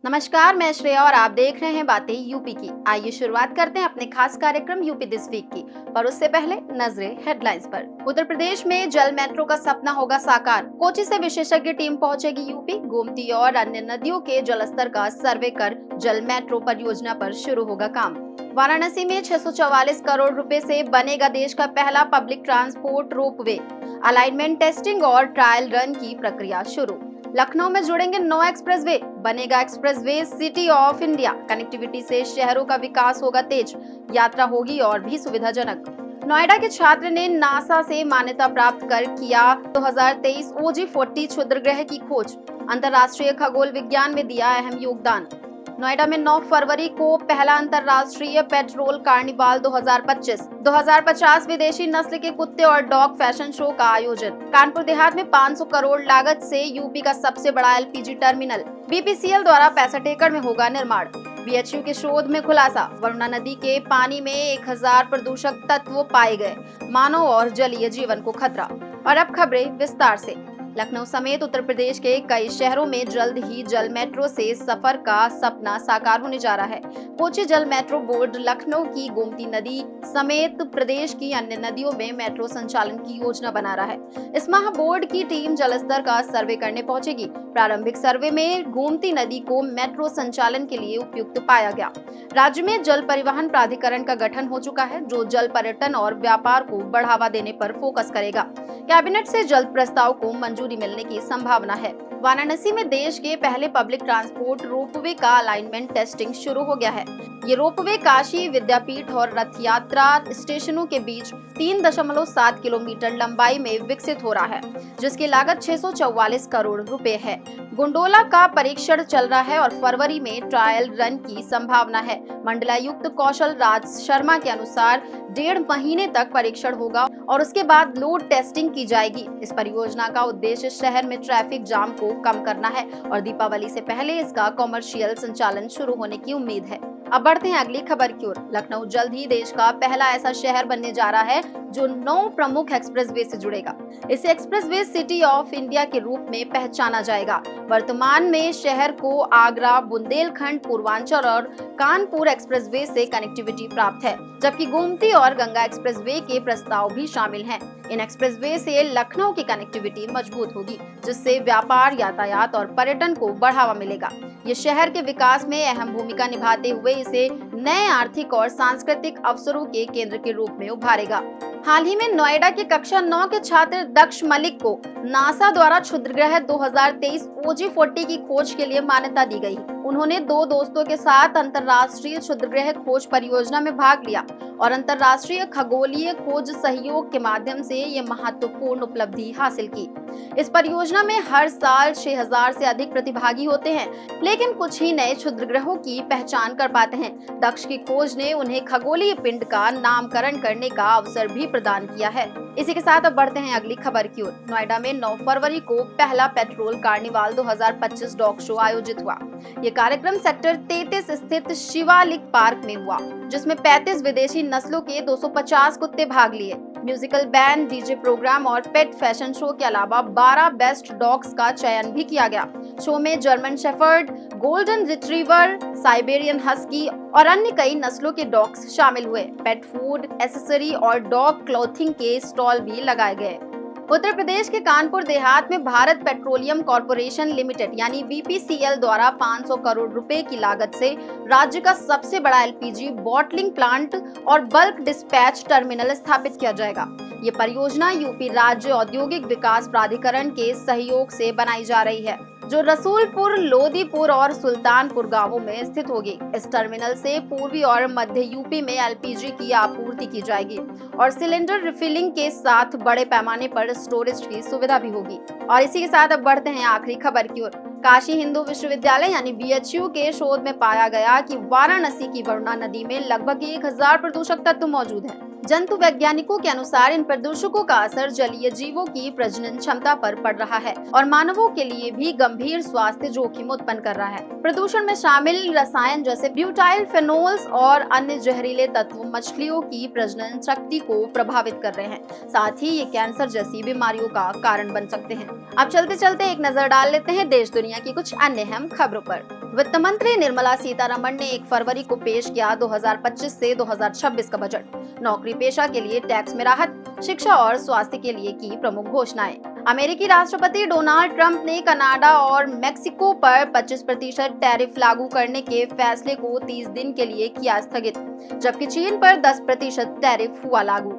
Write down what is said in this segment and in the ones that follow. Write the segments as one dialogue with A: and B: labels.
A: नमस्कार, मैं श्रेया और आप देख रहे हैं बातें यूपी की। आइए शुरुआत करते हैं अपने खास कार्यक्रम यूपी दिस वीक की। पर उससे पहले नजरें हेडलाइंस पर। उत्तर प्रदेश में जल मेट्रो का सपना होगा साकार। कोची से विशेषज्ञ टीम पहुंचेगी यूपी। गोमती और अन्य नदियों के जलस्तर का सर्वे कर जल मेट्रो परियोजना पर शुरू होगा काम। वाराणसी में 644 करोड़ रुपए से बनेगा देश का पहला public transport ropeway. Alignment testing और ट्रायल रन की प्रक्रिया शुरू। लखनऊ में जुड़ेंगे 9 एक्सप्रेसवे, बनेगा expressway city of India. Connectivity से शहरों का विकास होगा तेज, यात्रा होगी और भी सुविधाजनक। नोएडा के छात्र ने नासा से मान्यता प्राप्त कर किया 2023 OG40 क्षुद्रग्रह की खोज। अंतर्राष्ट्रीय खगोल विज्ञान में दिया अहम योगदान। नोएडा में 9 फरवरी को पहला अंतर्राष्ट्रीय पेट्रोल कार्निवाल 2050 विदेशी नस्ल के कुत्ते और डॉग फैशन शो का आयोजन। कानपुर देहात में 500 करोड़ लागत से यूपी का सबसे बड़ा LPG टर्मिनल। BPCL द्वारा 65 एकड़ में होगा निर्माण। BHU के शोध में खुलासा, वरुणा नदी के पानी में 1000 प्रदूषक तत्व पाए गए, मानव और जलीय जीवन को खतरा। और अब खबरें विस्तार से। लखनऊ समेत उत्तर प्रदेश के कई शहरों में जल्द ही जल मेट्रो से सफर का सपना साकार होने जा रहा है। कोची जल मेट्रो बोर्ड लखनऊ की गोमती नदी समेत प्रदेश की अन्य नदियों में मेट्रो संचालन की योजना बना रहा है। इस माह बोर्ड की टीम जलस्तर का सर्वे करने पहुंचेगी। प्रारंभिक सर्वे में गोमती नदी को मेट्रो संचालन के लिए उपयुक्त पाया गया। राज्य में जल परिवहन प्राधिकरण का गठन हो चुका है, जो जल पर्यटन और व्यापार को बढ़ावा देने पर फोकस करेगा। कैबिनेट से जल्द प्रस्ताव को मंजूरी मिलने की संभावना है। वाराणसी में देश के पहले पब्लिक ट्रांसपोर्ट रोपवे का अलाइनमेंट टेस्टिंग शुरू हो गया है। ये रोपवे काशी विद्यापीठ और रथ यात्रा स्टेशनों के बीच 3.7 किलोमीटर लंबाई में विकसित हो रहा है, जिसकी लागत 644 करोड़ रुपए है। गुंडोला का परीक्षण चल रहा है और फरवरी में ट्रायल रन की संभावना है। मंडलायुक्त कौशल राज शर्मा के अनुसार 1.5 महीने तक परीक्षण होगा और उसके बाद लोड टेस्टिंग की जाएगी। इस परियोजना का उद्देश्य शहर में ट्रैफिक जाम को कम करना है और दीपावली से पहले इसका कॉमर्शियल संचालन शुरू होने की उम्मीद है। अब बढ़ते हैं अगली खबर की ओर। लखनऊ जल्द ही देश का पहला ऐसा शहर बनने जा रहा है जो 9 प्रमुख एक्सप्रेसवे से जुड़ेगा। इसे एक्सप्रेसवे सिटी ऑफ इंडिया के रूप में पहचाना जाएगा। वर्तमान में शहर को आगरा, बुंदेलखंड, पूर्वांचल और कानपुर एक्सप्रेसवे से कनेक्टिविटी प्राप्त है, जबकि गोमती और गंगा एक्सप्रेसवे के प्रस्ताव भी शामिल हैं। इन एक्सप्रेसवे से लखनऊ की कनेक्टिविटी मजबूत होगी, जिससे व्यापार, यातायात और पर्यटन को बढ़ावा मिलेगा। ये शहर के विकास में अहम भूमिका निभाते हुए इसे नए आर्थिक और सांस्कृतिक अवसरों के केंद्र के रूप में उभारेगा। हाल ही में नोएडा के कक्षा 9 के छात्र दक्ष मलिक को नासा द्वारा क्षुद्रग्रह 2023 OG40 की खोज के लिए मान्यता दी गई। उन्होंने 2 दोस्तों के साथ अंतर्राष्ट्रीय क्षुद्रग्रह खोज परियोजना में भाग लिया और अंतर्राष्ट्रीय खगोलीय खोज सहयोग के माध्यम से ये महत्वपूर्ण उपलब्धि हासिल की। इस परियोजना में हर साल 6000 से अधिक प्रतिभागी होते हैं, लेकिन कुछ ही नए क्षुद्रग्रहों की पहचान कर पाते हैं। दक्ष की खोज ने उन्हें खगोलीय पिंड का नामकरण करने का अवसर भी प्रदान किया है। इसी के साथ अब बढ़ते हैं अगली खबर की ओर। नोएडा में 9 फरवरी को पहला पेट्रोल कार्निवाल 2025 डॉग शो आयोजित हुआ। ये कार्यक्रम सेक्टर 33 स्थित शिवालिक पार्क में हुआ, जिसमें 35 विदेशी नस्लों के 250 कुत्ते भाग लिए। म्यूजिकल बैंड, डीजे प्रोग्राम और पेट फैशन शो के अलावा 12 बेस्ट डॉग्स का चयन भी किया गया। शो में German shepherd, golden retriever, Siberian husky और अन्य कई नस्लों के डॉग्स शामिल हुए। पेट फूड, एक्सेसरी और डॉग क्लॉथिंग के स्टॉल भी लगाए गए। उत्तर प्रदेश के कानपुर देहात में भारत पेट्रोलियम कॉर्पोरेशन लिमिटेड यानी BPCL द्वारा 500 करोड़ रुपए की लागत से राज्य का सबसे बड़ा LPG बॉटलिंग प्लांट और बल्क डिस्पैच टर्मिनल स्थापित किया जाएगा। ये परियोजना यूपी राज्य औद्योगिक विकास प्राधिकरण के सहयोग से बनाई जा रही है, जो रसूलपुर, लोदीपुर और सुल्तानपुर गांवों में स्थित होगी। इस टर्मिनल से पूर्वी और मध्य यूपी में LPG की आपूर्ति की जाएगी और सिलेंडर रिफिलिंग के साथ बड़े पैमाने पर स्टोरेज की सुविधा भी होगी। और इसी के साथ अब बढ़ते हैं आखिरी खबर की ओर। काशी हिंदू विश्वविद्यालय यानी BHU के शोध में पाया गया कि वाराणसी की वरुणा नदी में लगभग 1000 प्रदूषक तत्व मौजूद हैं। जंतु वैज्ञानिकों के अनुसार इन प्रदूषकों का असर जलीय जीवों की प्रजनन क्षमता पर पड़ रहा है और मानवों के लिए भी गंभीर स्वास्थ्य जोखिम उत्पन्न कर रहा है। प्रदूषण में शामिल रसायन जैसे ब्यूटाइल फेनोल्स और अन्य जहरीले तत्व मछलियों की प्रजनन शक्ति को प्रभावित कर रहे हैं, साथ ही ये कैंसर जैसी बीमारियों का कारण बन सकते हैं। अब चलते चलते एक नजर डाल लेते हैं देश दुनिया की कुछ अन्य अहम खबरों पर। वित्त मंत्री निर्मला सीतारमण ने 1 फरवरी को पेश किया 2025 से 2026 का बजट। नौकरी पेशा के लिए टैक्स में राहत, शिक्षा और स्वास्थ्य के लिए की प्रमुख घोषणाएं। अमेरिकी राष्ट्रपति डोनाल्ड ट्रंप ने कनाडा और मेक्सिको पर 25% टैरिफ लागू करने के फैसले को 30 दिन के लिए किया स्थगित, जबकि चीन पर 10% टैरिफ हुआ लागू।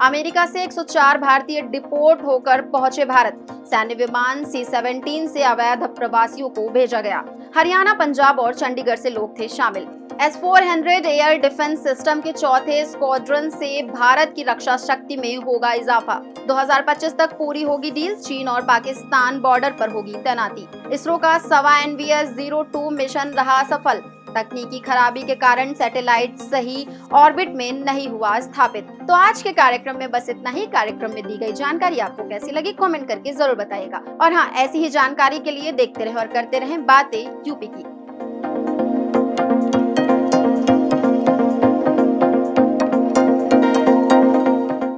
A: अमेरिका से 104 भारतीय डिपोर्ट होकर पहुंचे भारत। सैन्य विमान C-17 से अवैध प्रवासियों को भेजा गया। हरियाणा, पंजाब और चंडीगढ़ से लोग थे शामिल। S-400 एयर डिफेंस सिस्टम के चौथे स्क्वाड्रन से भारत की रक्षा शक्ति में होगा इजाफा। 2025 तक पूरी होगी डील। चीन और पाकिस्तान बॉर्डर पर होगी तैनाती। इसरो का सवा NVS-02 मिशन रहा सफल। तकनीकी खराबी के कारण सैटेलाइट सही ऑर्बिट में नहीं हुआ स्थापित। तो आज के कार्यक्रम में बस इतना ही। कार्यक्रम में दी गई जानकारी आपको कैसी लगी कमेंट करके जरूर बताइएगा। और हाँ, ऐसी ही जानकारी के लिए देखते रहे और करते रहें बातें यूपी की।